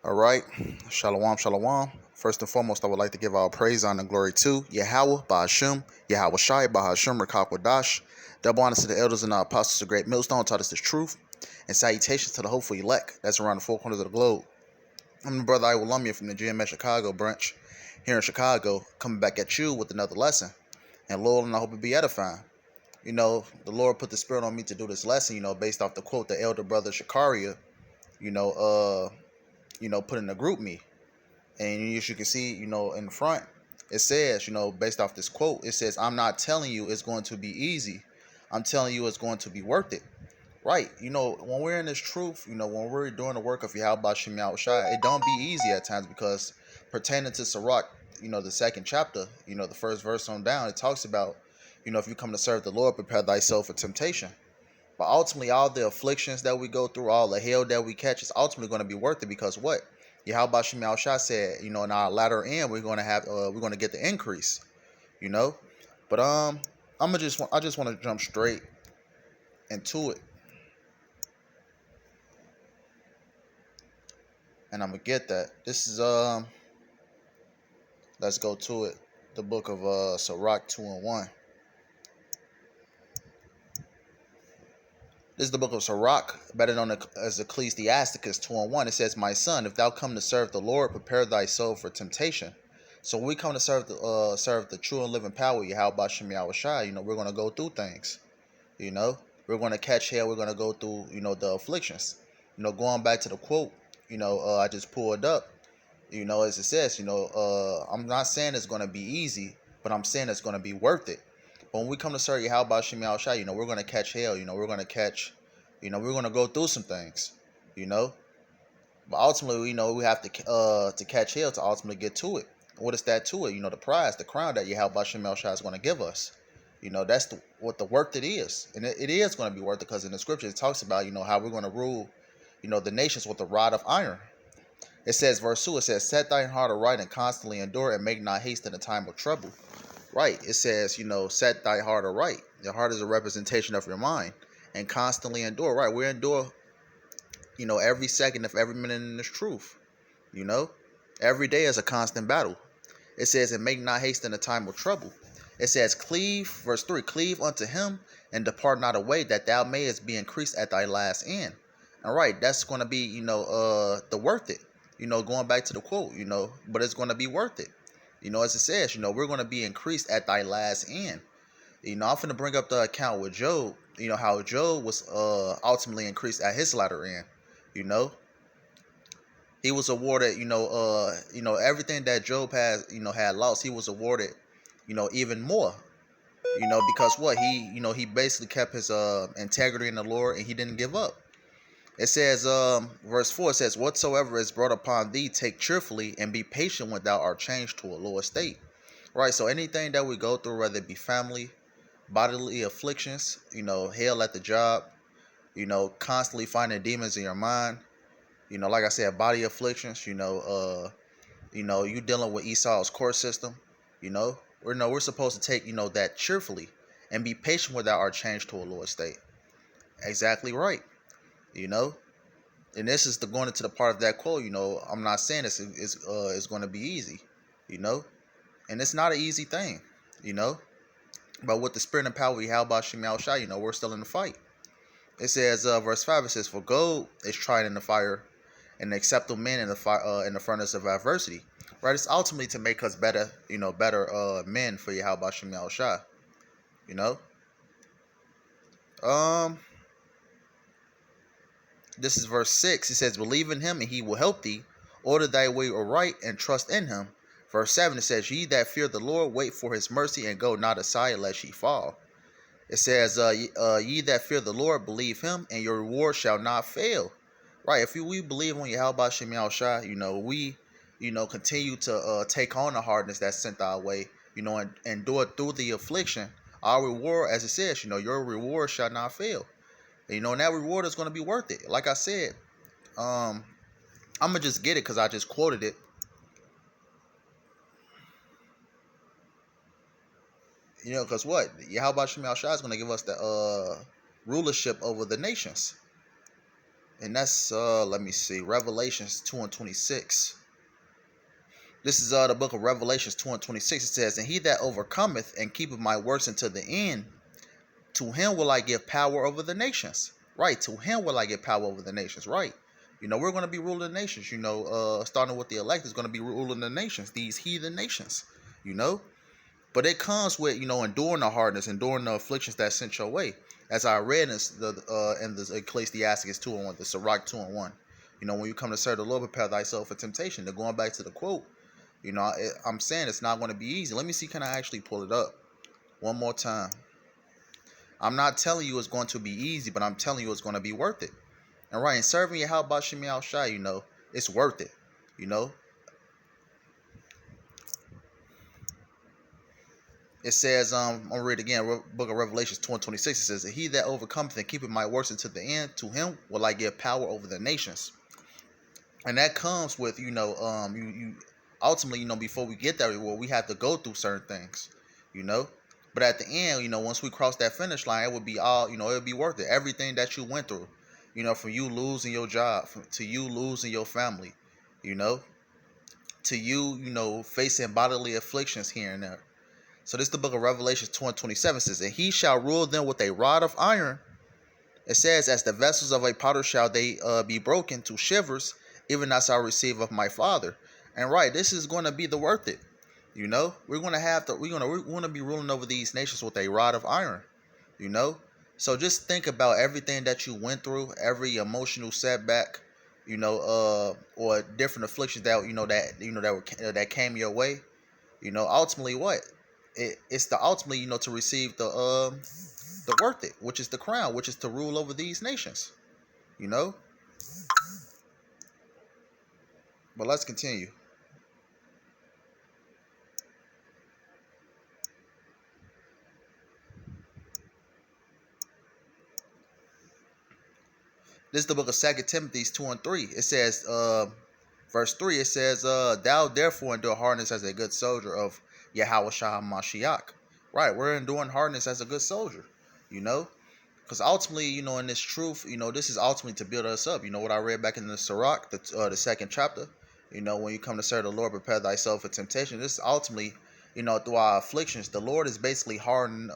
All right. Shalom, shalom. First and foremost, I would like to give our praise, honor, and glory to Yahweh, Bahashim, Yahweh Shai, Bahashim, Rakakwadash. Double honor to the elders and the apostles of Great Millstone, taught us the truth. And salutations to the hopeful elect that's around the four corners of the globe. I'm the brother Iwalumia from the GMS Chicago branch here in Chicago, coming back at you with another lesson. And Lord, and I hope it be edifying. The Lord put the spirit on me to do this lesson, based off the quote the elder brother Shakaria, you know, uh, put in the group me. And as you can see, in the front, it says, based off this quote, it says, I'm not telling you it's going to be easy. I'm telling you it's going to be worth it. Right. When we're in this truth, when we're doing the work of Yahweh Shem Yahweh Shai, it don't be easy at times because pertaining to Sirach, the second chapter, the first verse on down, it talks about, if you come to serve the Lord, prepare thyself for temptation. But ultimately, all the afflictions that we go through, all the hell that we catch, is ultimately going to be worth it because what? Yahweh Shem Yahweh Shai said, in our latter end, we're going to have, we're going to get the increase, you know. But I just want to jump straight into it, and I'm gonna get that. This is let's go to it. The book of Sirach 2:1. This is the book of Sirach, better known as Ecclesiasticus 2:1. It says, "My son, if thou come to serve the Lord, prepare thy soul for temptation." So when we come to serve the true and living power, Yahweh Shem Yahweh Shai, we're gonna go through things. We're gonna catch hell. We're gonna go through, the afflictions. Going back to the quote, I just pulled up. As it says, I'm not saying it's gonna be easy, but I'm saying it's gonna be worth it. But when we come to serve Yahweh Shem Yahweh Shai, we're gonna catch hell. We're gonna catch, we're gonna go through some things. You know, but ultimately, we have to catch hell to ultimately get to it. What is that to it? The prize, the crown that Yahweh Shem Yahweh Shai is gonna give us. That's what the worth it is, and it is going to be worth it because in the scripture it talks about how we're going to rule, the nations with a rod of iron. It says, verse 2, it says, "Set thine heart aright and constantly endure, and make not haste in the time of trouble." Right. It says, set thy heart aright. Your heart is a representation of your mind, and constantly endure. Right. We endure, every second of every minute in this truth. Every day is a constant battle. It says, "And make not haste in the time of trouble." It says, "Cleave," verse 3, "Cleave unto him and depart not away, that thou mayest be increased at thy last end." All right, that's going to be, the worth it. Going back to the quote, but it's going to be worth it. As it says, we're going to be increased at thy last end. I'm going to bring up the account with Job, how Job was ultimately increased at his latter end. He was awarded, everything that Job has, had lost, he was awarded, even more, because what he basically kept his integrity in the Lord and he didn't give up. It says, verse 4 says, "Whatsoever is brought upon thee, take cheerfully and be patient when thou art changed to a lower state." Right. So anything that we go through, whether it be family, bodily afflictions, hell at the job, constantly finding demons in your mind, like I said, body afflictions, you dealing with Esau's court system, we're supposed to take, that cheerfully and be patient without our change to a lower state. Exactly right. And this is going into the part of that quote, I'm not saying this is going to be easy, and it's not an easy thing, but with the spirit and power we have by Shem Yahweh Shai, we're still in the fight. It says, verse 5, it says, "For gold is tried in the fire, and the acceptable men in the fire, in the furnace of adversity." Right, it's ultimately to make us better, better men for Yahweh Shem Yahweh Shai. Um, this is verse 6. It says, "Believe in him, and he will help thee. Order thy way aright, and trust in him." Verse 7, it says, "Ye that fear the Lord, wait for his mercy, and go not aside lest ye fall." It says, "Ye that fear the Lord, believe him, and your reward shall not fail." Right, if we believe on Yahweh Shem Yahweh Shai, we, continue to take on the hardness that's sent our way, and endure through the affliction. Our reward, as it says, your reward shall not fail. And that reward is going to be worth it. Like I said, I'm gonna just get it because I just quoted it. Because what? Yahweh Shem Yahweh Shai is going to give us the rulership over the nations. And that's let me see, Revelations 2:26. This is the book of Revelations 2:26. It says, "And he that overcometh and keepeth my works unto the end, to him will I give power over the nations." Right, to him will I give power over the nations. Right. We're going to be ruling the nations. Starting with the elect is going to be ruling the nations, these heathen nations. You know, but it comes with enduring the hardness, enduring the afflictions that sent your way. As I read in the Ecclesiastes 2:1, the Sirach 2:1. When you come to serve the Lord, prepare thyself for temptation. They're going back to the quote. I'm saying it's not going to be easy. Let me see, can I actually pull it up one more time? I'm not telling you it's going to be easy, but I'm telling you it's going to be worth it. And right, in serving your Yahweh Shem Yahushua, it's worth it. It says, I'll read it again, book of Revelations 2:26. It says, "He that overcometh and keepeth my works unto the end, to him will I give power over the nations." And that comes with, you ultimately, before we get that reward, we have to go through certain things, you know. But at the end, once we cross that finish line, it would be all, it would be worth it. Everything that you went through, from you losing your job, to you losing your family, to you, facing bodily afflictions here and there. So this is the book of Revelation 2:27 says, "And he shall rule them with a rod of iron." It says, "As the vessels of a potter shall they be broken to shivers, even as I receive of my Father." And right, this is going to be the worth it. We're going to be ruling over these nations with a rod of iron. So just think about everything that you went through, every emotional setback, or different afflictions that came your way. Ultimately, what it's the ultimately to receive the worth it, which is the crown, which is to rule over these nations. But let's continue. This is the book of 2 Timothy 2:3. It says, verse 3, it says, "Thou therefore endure hardness as a good soldier of Yahweh Shah Mashiach." Right, we're enduring hardness as a good soldier, because ultimately, in this truth, this is ultimately to build us up. What I read back in the Sirach, the second chapter, when you come to serve the Lord, prepare thyself for temptation. This is ultimately, through our afflictions, the Lord is basically hardening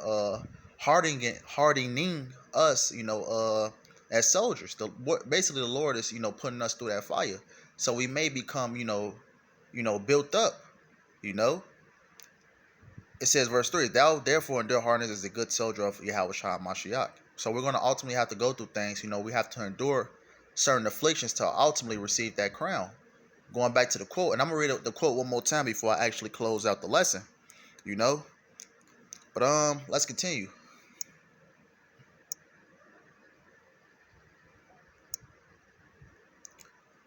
us, as soldiers. Basically the Lord is, putting us through that fire, so we may become, built up. It says, verse 3, "Thou therefore endure hardness as a good soldier of Yahweh Shah Mashiach." So we're going to ultimately have to go through things. We have to endure certain afflictions to ultimately receive that crown. Going back to the quote, and I'm going to read the quote one more time before I actually close out the lesson. But let's continue.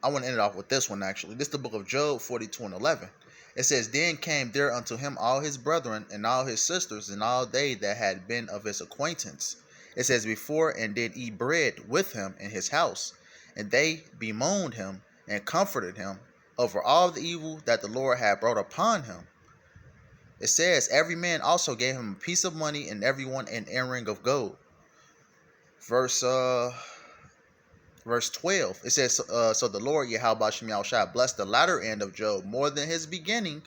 I want to end it off with this one, actually. This is the book of Job 42:11. It says, "Then came there unto him all his brethren and all his sisters and all they that had been of his acquaintance." It says, "Before and did eat bread with him in his house. And they bemoaned him and comforted him over all the evil that the Lord had brought upon him." It says, "Every man also gave him a piece of money, and everyone an earring of gold." Verse 12, it says, "So the Lord Yahweh Shem Yahushua blessed the latter end of Job more than his beginning,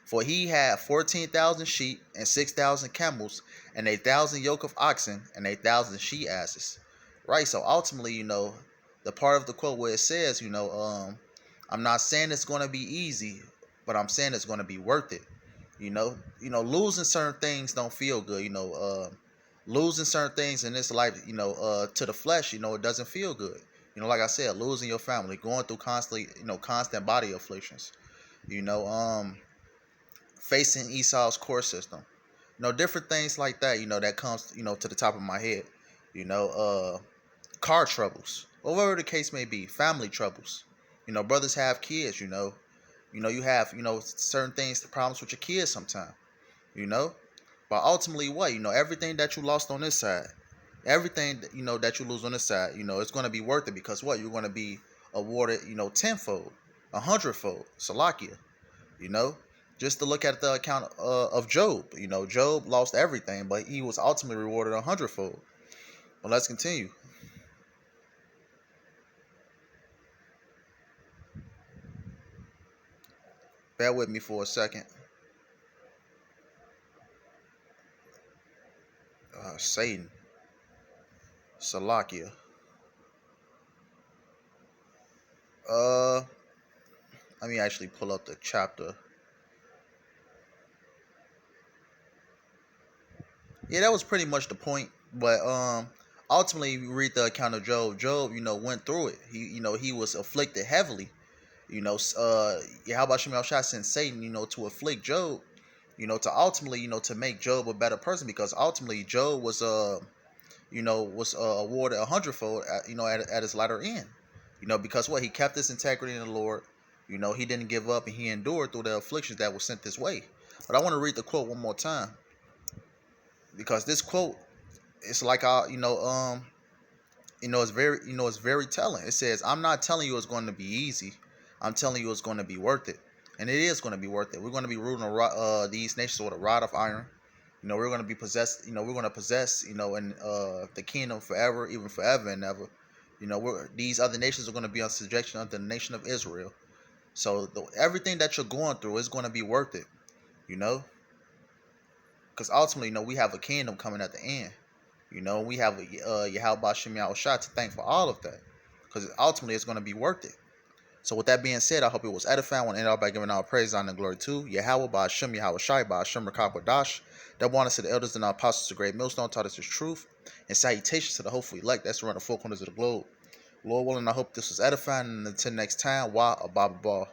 for he had 14,000 sheep and 6,000 camels and 1,000 yoke of oxen and 1,000 she asses." Right, so ultimately, the part of the quote where it says, I'm not saying it's going to be easy, but I'm saying it's going to be worth it. Losing certain things don't feel good. Losing certain things in this life, to the flesh, it doesn't feel good. Like I said, losing your family, going through constant body afflictions, facing Esau's court system, different things like that, that comes, to the top of my head, car troubles, whatever the case may be, family troubles, brothers have kids, you have, certain things, the problems with your kids sometimes, but ultimately what, everything that you lost on this side, everything, that you lose on this side, it's going to be worth it, because what, you're going to be awarded, tenfold, 100-fold, Salakia, just to look at the account of Job. Job lost everything, but he was ultimately rewarded 100-fold. Well, let's continue. Bear with me for a second. Satan. Salakia. Uh, Let me actually pull up the chapter. Yeah, that was pretty much the point. But ultimately, we read the account of Job. Job, went through it. He was afflicted heavily. Yahweh Shem Shah sent Satan, to afflict Job. To ultimately, to make Job a better person, because ultimately Job was awarded a hundredfold, at his latter end. Because what, he kept his integrity in the Lord. He didn't give up, and he endured through the afflictions that were sent this way. But I want to read the quote one more time, because this quote, it's like it's very telling. It says, "I'm not telling you it's going to be easy. I'm telling you it's going to be worth it, and it is going to be worth it. We're going to be ruling these nations with a rod of iron. We're going to be possessed. We're going to possess. In the kingdom forever, even forever and ever. These other nations are going to be on subjection under the nation of Israel. So everything that you're going through is going to be worth it. Because ultimately, we have a kingdom coming at the end. We have a Yahweh Shem Shah to thank for all of that, because ultimately it's going to be worth it. So with that being said, I hope it was edifying. I want to end out by giving our praise, honor, and glory to Yahweh, by Hashem, Yahweh Shai, by Hashem, Rakab, that wanted to the elders and our apostles, the great millstone, taught us his truth, and salutations to the hopeful elect that's around the four corners of the globe. Lord willing, I hope this was edifying, and until next time, Wa Ababa.